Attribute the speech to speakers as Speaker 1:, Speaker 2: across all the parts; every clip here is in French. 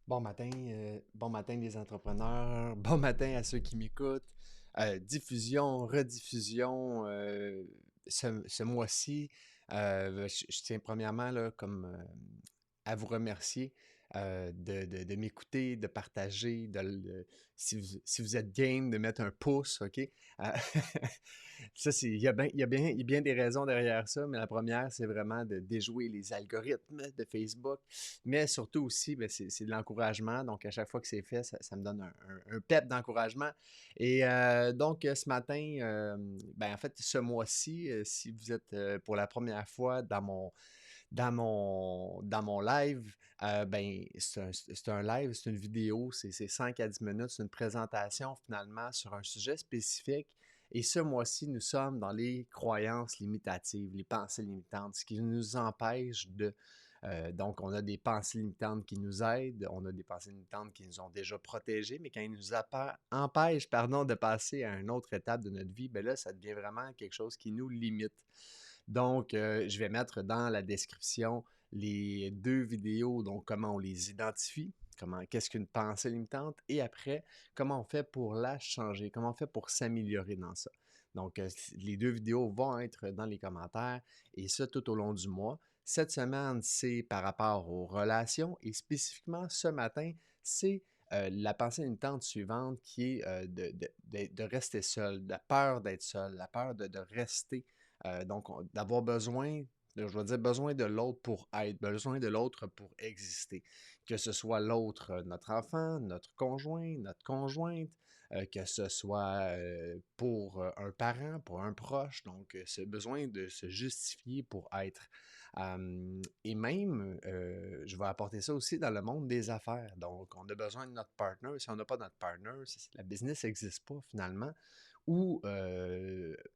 Speaker 1: Bon matin les entrepreneurs, bon matin à ceux qui m'écoutent. Diffusion, rediffusion, ce mois-ci, je tiens premièrement là, à vous remercier de m'écouter, de partager, si vous êtes game, de mettre un pouce, OK? Ça, il y a bien des raisons derrière ça, mais la première, c'est vraiment de déjouer les algorithmes de Facebook, mais surtout aussi, ben, c'est de l'encouragement. Donc, à chaque fois que c'est fait, ça me donne un pep d'encouragement. Et donc, ce matin, ben, en fait, ce mois-ci, si vous êtes pour la première fois dans mon live, ben, c'est un live, c'est une vidéo, c'est 5 à 10 minutes, c'est une présentation finalement sur un sujet spécifique. Et ce mois-ci, nous sommes dans les croyances limitatives, les pensées limitantes, ce qui nous empêche de... donc, on a des pensées limitantes qui nous aident, on a des pensées limitantes qui nous ont déjà protégés, mais quand ils nous empêchent pardon, de passer à une autre étape de notre vie, ben là, ça devient vraiment quelque chose qui nous limite. Donc, je vais mettre dans la description les deux vidéos, donc comment on les identifie, qu'est-ce qu'une pensée limitante, et après, comment on fait pour la changer, comment on fait pour s'améliorer dans ça. Donc, les deux vidéos vont être dans les commentaires, et ça tout au long du mois. Cette semaine, c'est par rapport aux relations, et spécifiquement ce matin, c'est la pensée limitante suivante qui est de rester seul, la peur d'être seul, la peur de rester donc, d'avoir besoin, je vais dire besoin de l'autre pour être, besoin de l'autre pour exister. Que ce soit l'autre, notre enfant, notre conjoint, notre conjointe, que ce soit pour un parent, pour un proche. Donc, ce besoin de se justifier pour être. Et même, je vais apporter ça aussi dans le monde des affaires. Donc, on a besoin de notre partner. Si on n'a pas notre partner, la business n'existe pas finalement ou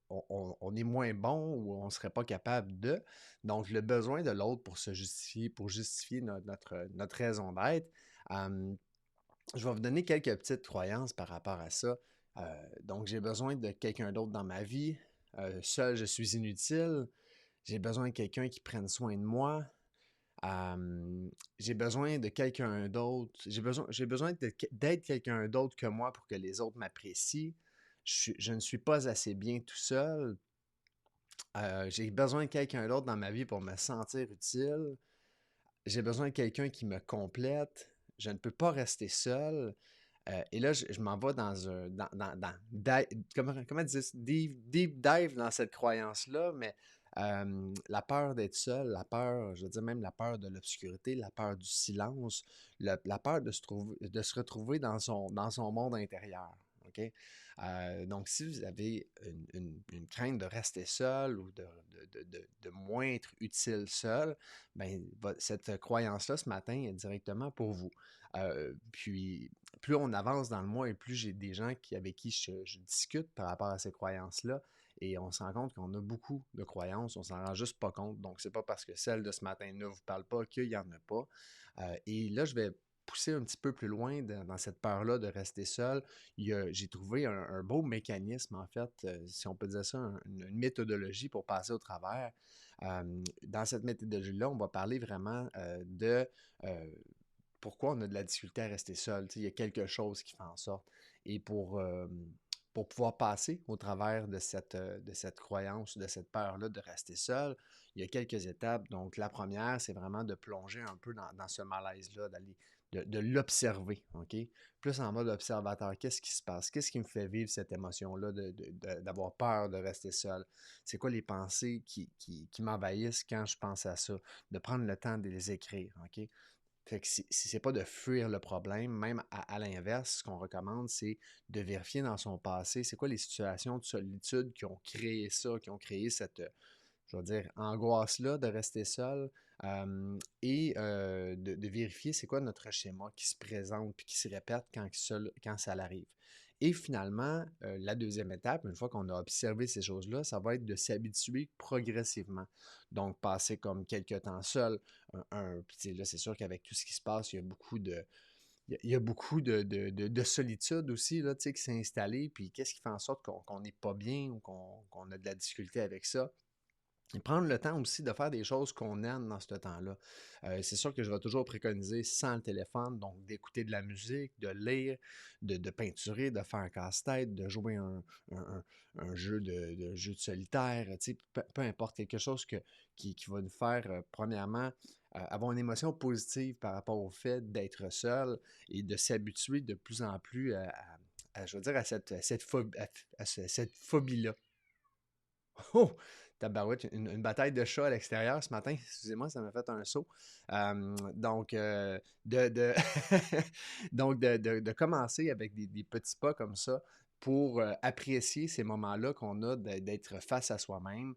Speaker 1: on est moins bon ou on ne serait pas capable de. Donc, le besoin de l'autre pour justifier notre raison d'être. Euh, je vais vous donner quelques petites croyances par rapport à ça. Donc, j'ai besoin de quelqu'un d'autre dans ma vie. Seul, je suis inutile. J'ai besoin de quelqu'un qui prenne soin de moi. J'ai besoin de quelqu'un d'autre. J'ai besoin d'être quelqu'un d'autre que moi pour que les autres m'apprécient. Je ne suis pas assez bien tout seul. J'ai besoin de quelqu'un d'autre dans ma vie pour me sentir utile. J'ai besoin de quelqu'un qui me complète. Je ne peux pas rester seul. Et là, je m'en vais comment dire, deep dive dans cette croyance-là, mais la peur d'être seul, la peur, je veux dire même la peur de l'obscurité, la peur du silence, la peur de se retrouver dans son monde intérieur. OK? Donc, si vous avez une crainte de rester seul ou de moins être utile seul, ben, cette croyance-là ce matin est directement pour vous. Puis, plus on avance dans le mois et plus j'ai des gens avec qui je discute par rapport à ces croyances-là et on se rend compte qu'on a beaucoup de croyances, on s'en rend juste pas compte. Donc, c'est pas parce que celle de ce matin ne vous parle pas qu'il y en a pas. Et là, je vais pousser un petit peu plus loin dans cette peur-là de rester seul. J'ai trouvé un beau mécanisme, en fait, si on peut dire ça, une méthodologie pour passer au travers. Dans cette méthodologie-là, on va parler vraiment euh, pourquoi on a de la difficulté à rester seul. Tu sais, il y a quelque chose qui fait en sorte. Et pour pouvoir passer au travers de cette croyance, de cette peur-là de rester seul, il y a quelques étapes. Donc, la première, c'est vraiment de plonger un peu dans ce malaise-là, de l'observer. OK? Plus en mode observateur, qu'est-ce qui se passe? Qu'est-ce qui me fait vivre cette émotion-là d'avoir peur de rester seul? C'est quoi les pensées qui m'envahissent quand je pense à ça? De prendre le temps de les écrire. OK? Fait que si c'est pas de fuir le problème, même à l'inverse, ce qu'on recommande, c'est de vérifier dans son passé, c'est quoi les situations de solitude qui ont créé ça, qui ont créé cette, je vais dire, angoisse-là de rester seul, et de vérifier c'est quoi notre schéma qui se présente puis qui se répète quand ça l'arrive. Et finalement, la deuxième étape, une fois qu'on a observé ces choses-là, ça va être de s'habituer progressivement. Donc, passer comme quelques temps seul, puis là, c'est sûr qu'avec tout ce qui se passe, il y a beaucoup il y a beaucoup de solitude aussi là, qui s'est installée, puis qu'est-ce qui fait en sorte qu'on n'est pas bien ou qu'on a de la difficulté avec ça? Et prendre le temps aussi de faire des choses qu'on aime dans ce temps-là. C'est sûr que je vais toujours préconiser sans le téléphone, donc d'écouter de la musique, de lire, de peinturer, de faire un casse-tête, de jouer un jeu de jeu de solitaire, tu sais, peu importe, quelque chose qui va nous faire, premièrement, avoir une émotion positive par rapport au fait d'être seul et de s'habituer de plus en plus je veux dire, à cette phobie-là. Oh! Tabarouette, une bataille de chats à l'extérieur ce matin. Excusez-moi, ça m'a fait un saut. Donc, donc de commencer avec des petits pas comme ça pour apprécier ces moments-là qu'on a d'être face à soi-même.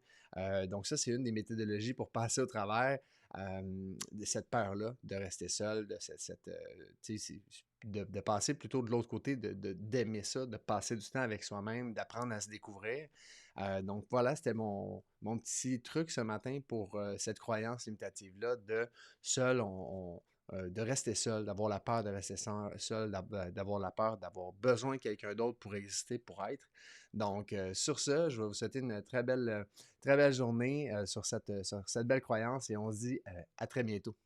Speaker 1: Donc, ça, c'est une des méthodologies pour passer au travers de cette peur-là de rester seul, tu sais, de passer plutôt de l'autre côté, d'aimer ça, de passer du temps avec soi-même, d'apprendre à se découvrir. Donc voilà, c'était mon petit truc ce matin pour cette croyance limitative-là de seul, de rester seul, d'avoir la peur de rester seul, d'avoir la peur d'avoir besoin de quelqu'un d'autre pour exister, pour être. Donc sur ce, je vais vous souhaiter une très belle journée sur cette belle croyance et on se dit à très bientôt.